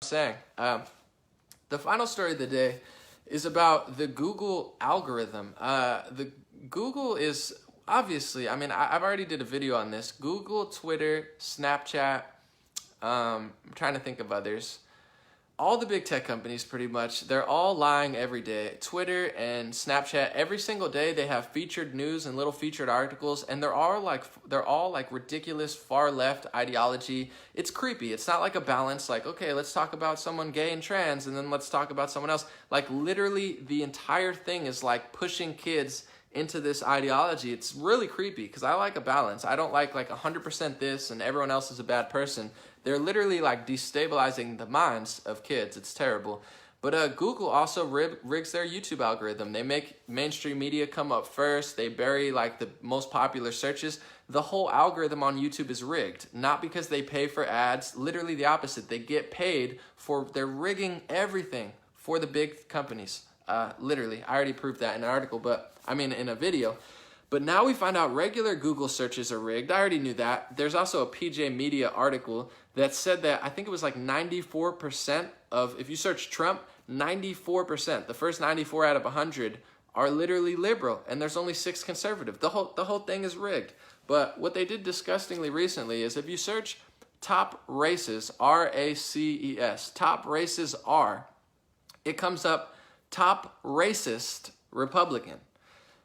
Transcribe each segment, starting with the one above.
saying. The final story of the day is about the Google algorithm. The Google is obviously, I've already did a video on this. Google, Twitter, Snapchat, I'm trying to think of others. All the big tech companies, pretty much, they're all lying every day. Twitter and Snapchat, every single day they have featured news and little featured articles, and they're all like ridiculous far left ideology. It's creepy. It's not like a balance, like, okay, let's talk about someone gay and trans, and then let's talk about someone else. Like, literally, the entire thing is like pushing kids into this ideology. It's really creepy because I like a balance. I don't like 100% this and everyone else is a bad person. They're literally like destabilizing the minds of kids. It's terrible. But Google also rigs their YouTube algorithm. They make mainstream media come up first. They bury like the most popular searches. The whole algorithm on YouTube is rigged, not because they pay for ads. Literally the opposite. They get paid they're rigging everything for the big companies. Literally, I already proved that in an article, in a video. But now we find out regular Google searches are rigged. I already knew that. There's also a PJ Media article that said that I think it was like 94% of, if you search Trump, 94%, the first 94 out of 100 are literally liberal, and there's only 6 conservative. The whole thing is rigged. But what they did disgustingly recently is if you search top races, R-A-C-E-S, top races R, it comes up top racist Republican,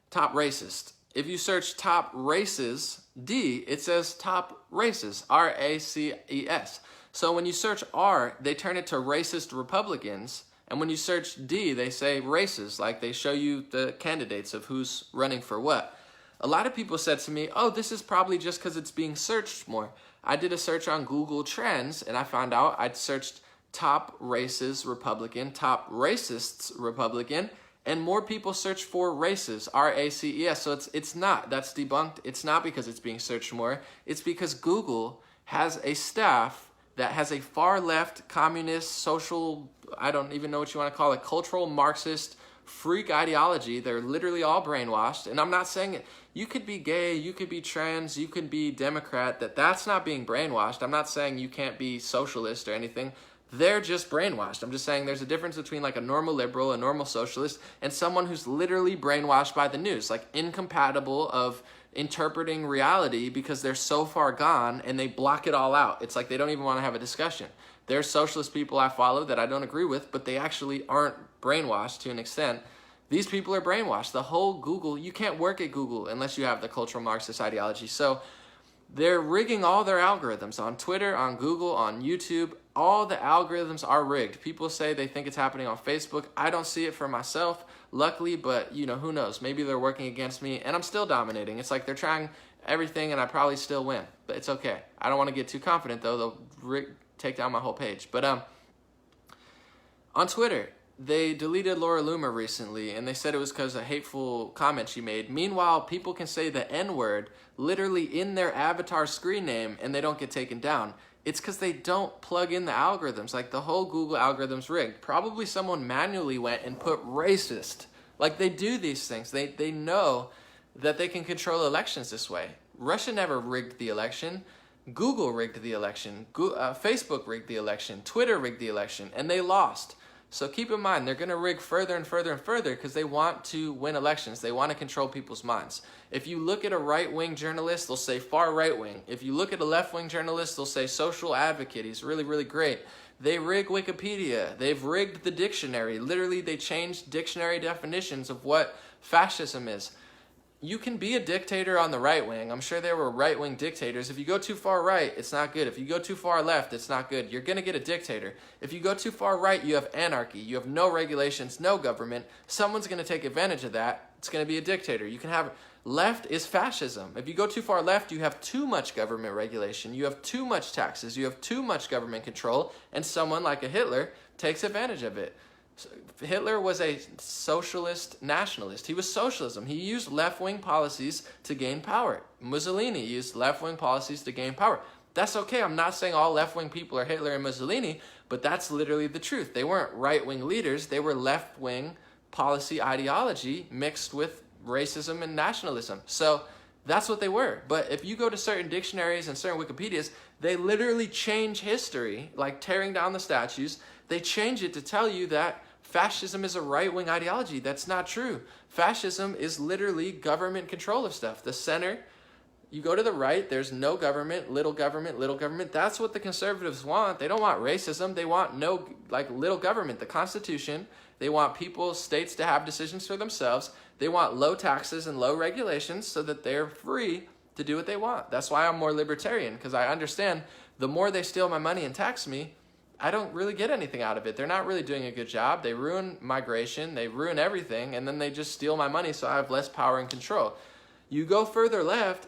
top racist. If you search top races, D, it says top races, R-A-C-E-S. So when you search R, they turn it to racist Republicans. And when you search D, they say races, like they show you the candidates of who's running for what. A lot of people said to me, oh, this is probably just because it's being searched more. I did a search on Google Trends, and I found out I'd searched top races Republican, top racists Republican, and more people search for races, R-A-C-E-S. So it's not, that's debunked. It's not because it's being searched more. It's because Google has a staff that has a far left, communist, social, I don't even know what you want to call it, cultural Marxist freak ideology. They're literally all brainwashed. And I'm not saying it. You could be gay, you could be trans, you could be Democrat. That's not being brainwashed. I'm not saying you can't be socialist or anything. They're just brainwashed. I'm just saying there's a difference between like a normal liberal, a normal socialist, and someone who's literally brainwashed by the news, like incompatible of interpreting reality because they're so far gone and they block it all out. It's like they don't even want to have a discussion. There's socialist people I follow that I don't agree with, but they actually aren't brainwashed to an extent. These people are brainwashed. The whole Google, you can't work at Google unless you have the cultural Marxist ideology. So they're rigging all their algorithms on Twitter, on Google, on YouTube. All the algorithms are rigged. People say they think it's happening on Facebook. I don't see it for myself, luckily, but who knows? Maybe they're working against me and I'm still dominating. It's like they're trying everything and I probably still win, but it's okay. I don't want to get too confident though. They'll take down my whole page. But on Twitter, they deleted Laura Loomer recently, and they said it was because of a hateful comment she made. Meanwhile, people can say the N-word literally in their avatar screen name, and they don't get taken down. It's because they don't plug in the algorithms. Like, the whole Google algorithm's rigged. Probably someone manually went and put racist. Like, they do these things. They know that they can control elections this way. Russia never rigged the election. Google rigged the election. Facebook rigged the election. Twitter rigged the election, and they lost. So keep in mind, they're going to rig further and further and further because they want to win elections. They want to control people's minds. If you look at a right-wing journalist, they'll say far right-wing. If you look at a left-wing journalist, they'll say social advocate. He's really, really great. They rig Wikipedia. They've rigged the dictionary. Literally, they changed dictionary definitions of what fascism is. You can be a dictator on the right wing. I'm sure there were right-wing dictators. If you go too far right, it's not good. If you go too far left, it's not good. You're going to get a dictator. If you go too far right, you have anarchy. You have no regulations, no government. Someone's going to take advantage of that. It's going to be a dictator. You can have left is fascism. If you go too far left, you have too much government regulation. You have too much taxes. You have too much government control. And someone like a Hitler takes advantage of it. Hitler was a socialist nationalist. He was socialism. He used left-wing policies to gain power. Mussolini used left-wing policies to gain power. That's okay. I'm not saying all left-wing people are Hitler and Mussolini, but that's literally the truth. They weren't right-wing leaders. They were left-wing policy ideology mixed with racism and nationalism. So That's what they were. But if you go to certain dictionaries and certain Wikipedias, they literally change history, like tearing down the statues. They change it to tell you that fascism is a right-wing ideology. That's not true. Fascism is literally government control of stuff. The center, you go to the right, there's no government, little government, little government. That's what the conservatives want. They don't want racism. They want no, like, little government. The Constitution, they want people, states to have decisions for themselves. They want low taxes and low regulations so that they're free to do what they want. That's why I'm more libertarian, because I understand the more they steal my money and tax me, I don't really get anything out of it. They're not really doing a good job. They ruin migration. They ruin everything, and then they just steal my money so I have less power and control. You go further left,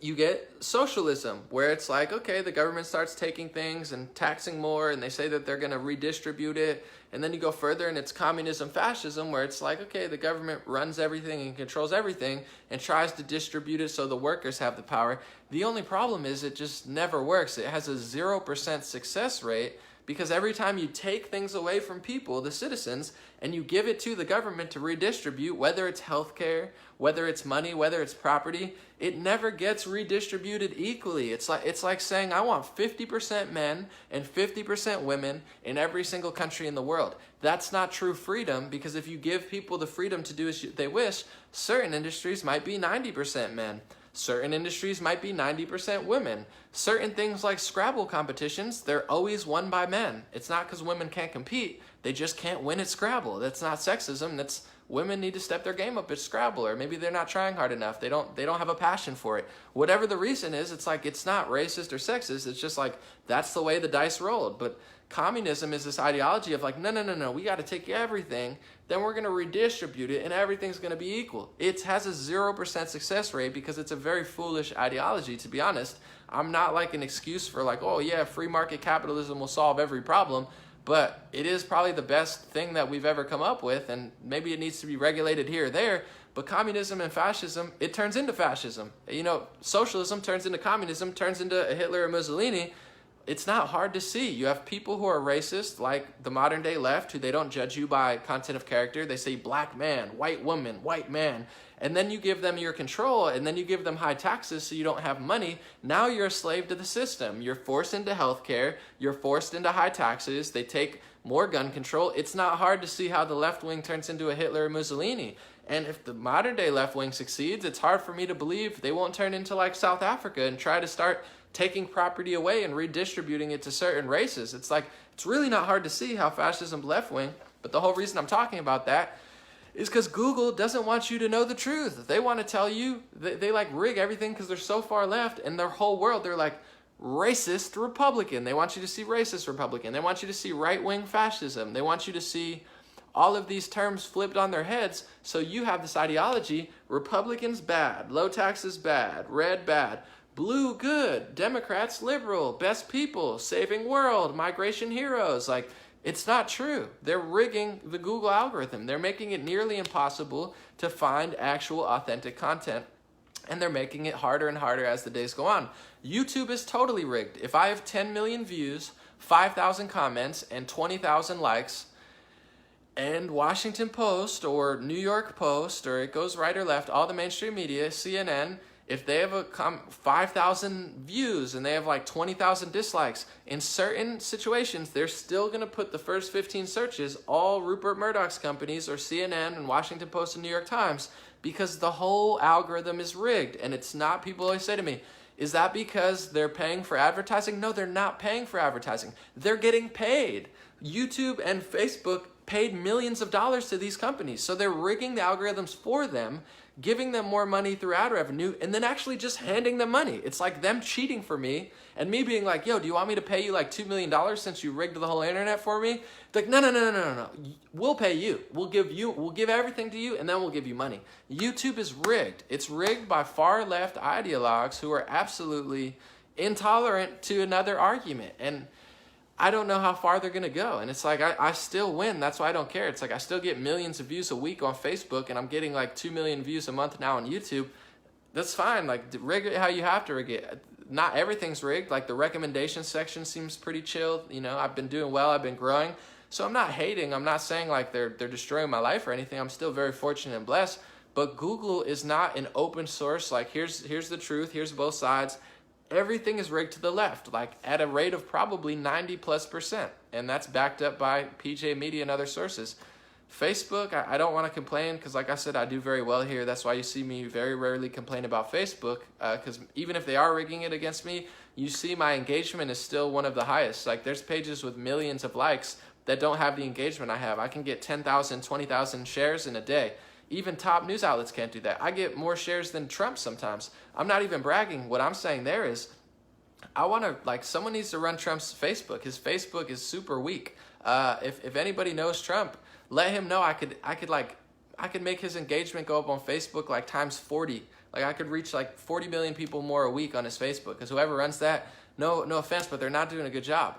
you get socialism, where it's like, okay, the government starts taking things and taxing more, and they say that they're going to redistribute it. And then you go further, and it's communism, fascism, where it's like, okay, the government runs everything and controls everything and tries to distribute it so the workers have the power. The only problem is it just never works. It has a 0% success rate, because every time you take things away from people, the citizens, and you give it to the government to redistribute, whether it's healthcare, whether it's money, whether it's property, it never gets redistributed equally. It's like saying, I want 50% men and 50% women in every single country in the world. That's not true freedom, because if you give people the freedom to do as they wish, certain industries might be 90% men. Certain industries might be 90% women. Certain things like Scrabble competitions, they're always won by men. It's not because women can't compete. They just can't win at Scrabble. That's not sexism. That's women need to step their game up at Scrabble, or maybe they're not trying hard enough. They don't have a passion for it. Whatever the reason is, it's like it's not racist or sexist. It's just like that's the way the dice rolled. But communism is this ideology of like, no, we got to take everything, then we're going to redistribute it, and everything's going to be equal. It has a 0% success rate because it's a very foolish ideology, to be honest. I'm not like an excuse for like, oh yeah, free market capitalism will solve every problem, but it is probably the best thing that we've ever come up with, and maybe it needs to be regulated here or there. But communism and fascism, it turns into fascism. You know, socialism turns into communism, turns into a Hitler or Mussolini. It's not hard to see. You have people who are racist, like the modern day left, who they don't judge you by content of character. They say black man, white woman, white man. And then you give them your control, and then you give them high taxes so you don't have money. Now you're a slave to the system. You're forced into healthcare. You're forced into high taxes. They take more gun control. It's not hard to see how the left wing turns into a Hitler or Mussolini. And if the modern day left wing succeeds, it's hard for me to believe they won't turn into like South Africa and try to start taking property away and redistributing it to certain races. It's like, it's really not hard to see how fascism's left wing. But the whole reason I'm talking about that is because Google doesn't want you to know the truth. They want to tell you, they like rig everything because they're so far left, and their whole world, they're like racist Republican. They want you to see racist Republican. They want you to see right-wing fascism. They want you to see all of these terms flipped on their heads, so you have this ideology, Republicans bad, low taxes bad, red bad, blue good, Democrats liberal, best people, saving world, migration heroes. Like, it's not true. They're rigging the Google algorithm. They're making it nearly impossible to find actual authentic content, and they're making it harder and harder as the days go on. YouTube is totally rigged. If I have 10 million views, 5,000 comments, and 20,000 likes, and Washington Post or New York Post, or it goes right or left, all the mainstream media, CNN, if they have 5,000 views and they have like 20,000 dislikes, in certain situations, they're still going to put the first 15 searches, all Rupert Murdoch's companies, or CNN and Washington Post and New York Times, because the whole algorithm is rigged. And it's not, people always say to me, is that because they're paying for advertising? No, they're not paying for advertising. They're getting paid. YouTube and Facebook paid millions of dollars to these companies. So they're rigging the algorithms for them, giving them more money through ad revenue, and then actually just handing them money. It's like them cheating for me and me being like, yo, do you want me to pay you like $2 million since you rigged the whole internet for me? It's like, no. We'll pay you. We'll give everything to you, and then we'll give you money. YouTube is rigged. It's rigged by far left ideologues who are absolutely intolerant to another argument. And I don't know how far they're going to go. And it's like, I still win. That's why I don't care. It's like I still get millions of views a week on Facebook, and I'm getting like 2 million views a month now on YouTube. That's fine. Like, rig it how you have to rig it. Not everything's rigged. Like, the recommendation section seems pretty chill. You know, I've been doing well. I've been growing. So I'm not hating. I'm not saying like they're destroying my life or anything. I'm still very fortunate and blessed. But Google is not an open source, like here's the truth, here's both sides. Everything is rigged to the left, like at a rate of probably 90+%. And that's backed up by PJ Media and other sources. Facebook, I don't want to complain because, like I said, I do very well here. That's why you see me very rarely complain about Facebook, because even if they are rigging it against me, you see my engagement is still one of the highest. Like, there's pages with millions of likes that don't have the engagement I have. I can get 10,000, 20,000 shares in a day. Even top news outlets can't do that. I get more shares than Trump sometimes. I'm not even bragging. What I'm saying there is, I want to, like, someone needs to run Trump's Facebook. His Facebook is super weak. If anybody knows Trump, let him know I could make his engagement go up on Facebook like times 40. Like, I could reach like 40 million people more a week on his Facebook, because whoever runs that, no offense, but they're not doing a good job.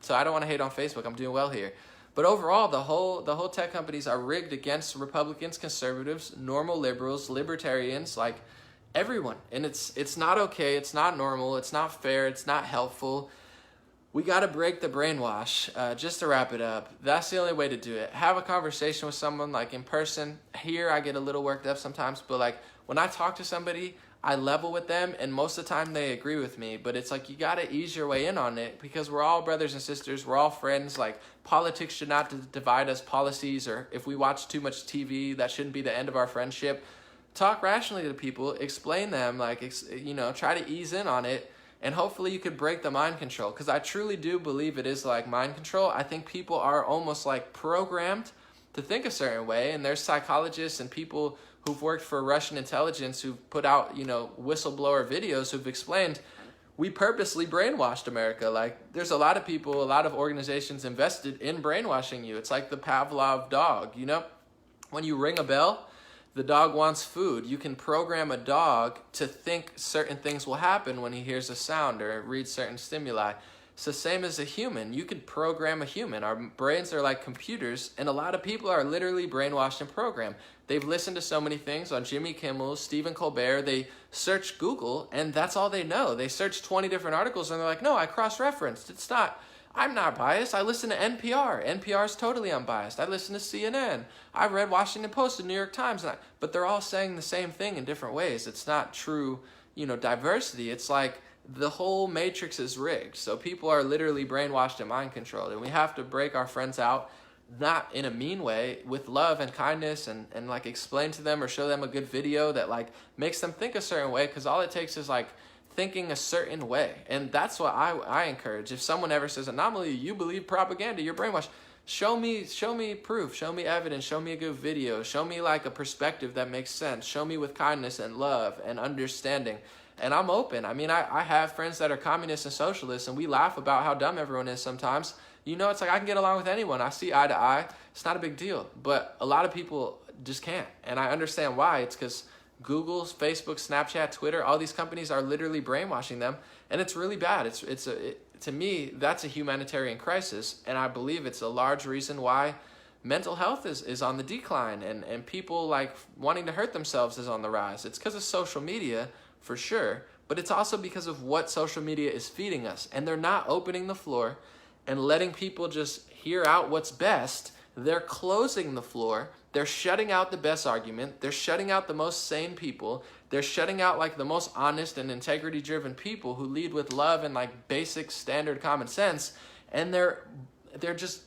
So I don't want to hate on Facebook. I'm doing well here. But overall, the whole tech companies are rigged against Republicans, conservatives, normal liberals, libertarians, like everyone. And it's not okay. It's not normal. It's not fair. It's not helpful. We got to break the brainwash. Just to wrap it up, that's the only way to do it. Have a conversation with someone, like in person. Here, I get a little worked up sometimes, but like when I talk to somebody, I level with them, and most of the time they agree with me. But it's like, you got to ease your way in on it, because we're all brothers and sisters. We're all friends. Like, politics should not divide us. Policies, or if we watch too much TV, that shouldn't be the end of our friendship. Talk rationally to people. Explain them. Like, try to ease in on it. And hopefully you could break the mind control, because I truly do believe it is like mind control. I think people are almost like programmed to think a certain way, and there's psychologists and people who've worked for Russian intelligence who've put out, whistleblower videos who've explained we purposely brainwashed America. Like, there's a lot of people, a lot of organizations invested in brainwashing you. It's like the Pavlov dog, when you ring a bell, the dog wants food. You can program a dog to think certain things will happen when he hears a sound or reads certain stimuli. It's the same as a human. You could program a human. Our brains are like computers, and a lot of people are literally brainwashed and programmed. They've listened to so many things on Jimmy Kimmel, Stephen Colbert. They search Google, and that's all they know. They search 20 different articles, and they're like, no, I cross-referenced. I'm not biased. I listen to NPR. NPR is totally unbiased. I listen to CNN. I read Washington Post and New York Times. But they're all saying the same thing in different ways. It's not true, diversity. It's like the whole matrix is rigged. So people are literally brainwashed and mind controlled. And we have to break our friends out, not in a mean way, with love and kindness, and like explain to them or show them a good video that like makes them think a certain way, because all it takes is like thinking a certain way. And that's what I encourage. If someone ever says, anomaly, you believe propaganda, you're brainwashed, show me proof, show me evidence, show me a good video, show me like a perspective that makes sense, show me with kindness and love and understanding. And I'm open. I mean, I have friends that are communists and socialists, and we laugh about how dumb everyone is sometimes. It's like I can get along with anyone. I see eye to eye. It's not a big deal. But a lot of people just can't. And I understand why. It's because Google, Facebook, Snapchat, Twitter, all these companies are literally brainwashing them. And it's really bad. To me, that's a humanitarian crisis. And I believe it's a large reason why mental health is on the decline. And people like wanting to hurt themselves is on the rise. It's because of social media, for sure. But it's also because of what social media is feeding us. And they're not opening the floor and letting people just hear out what's best. They're closing the floor. They're shutting out the best argument. They're shutting out the most sane people. They're shutting out like the most honest and integrity-driven people who lead with love and like basic standard common sense. And they're just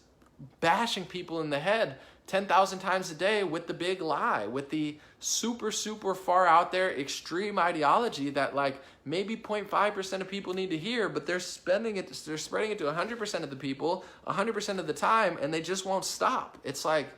bashing people in the head 10,000 times a day with the big lie, with the super, super far out there extreme ideology that like maybe 0.5% of people need to hear, but they're spreading it to 100% of the people, 100% of the time, and they just won't stop. It's like,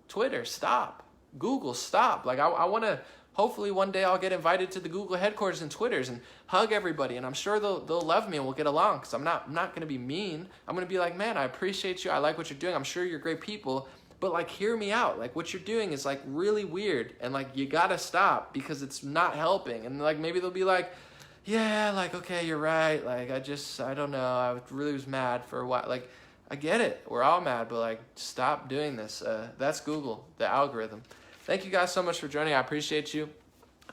Twitter, stop. Google, stop. Like, I want to, hopefully one day I'll get invited to the Google headquarters and Twitters and hug everybody, and I'm sure they'll love me and we'll get along, because I'm not going to be mean. I'm going to be like, man, I appreciate you. I like what you're doing. I'm sure you're great people. But like, hear me out. Like, what you're doing is like really weird, and like you gotta stop because it's not helping. And like maybe they'll be like, yeah, like, okay, you're right. Like, I don't know. I really was mad for a while. Like, I get it. We're all mad, but like, stop doing this. That's Google, the algorithm. Thank you guys so much for joining. I appreciate you.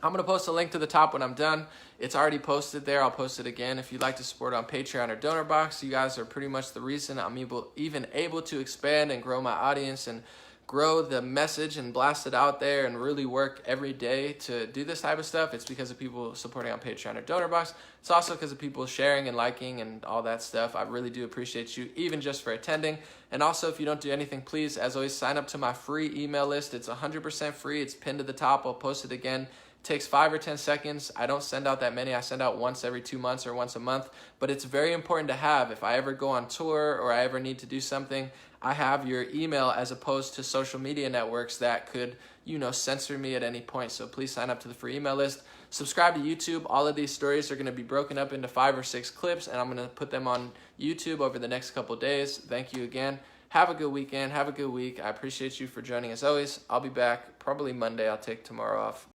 I'm going to post a link to the top when I'm done. It's already posted there. I'll post it again. If you'd like to support on Patreon or DonorBox, you guys are pretty much the reason I'm even able to expand and grow my audience and grow the message and blast it out there and really work every day to do this type of stuff, it's because of people supporting on Patreon or DonorBox. It's also because of people sharing and liking and all that stuff. I really do appreciate you, even just for attending. And also, if you don't do anything, please, as always, sign up to my free email list. It's 100% free. It's pinned to the top. I'll post it again. It takes 5 or 10 seconds. I don't send out that many. I send out once every 2 months or once a month. But it's very important to have. If I ever go on tour or I ever need to do something, I have your email as opposed to social media networks that could, censor me at any point. So please sign up to the free email list. Subscribe to YouTube. All of these stories are going to be broken up into 5 or 6 clips, and I'm going to put them on YouTube over the next couple days. Thank you again. Have a good weekend. Have a good week. I appreciate you for joining as always. I'll be back probably Monday. I'll take tomorrow off.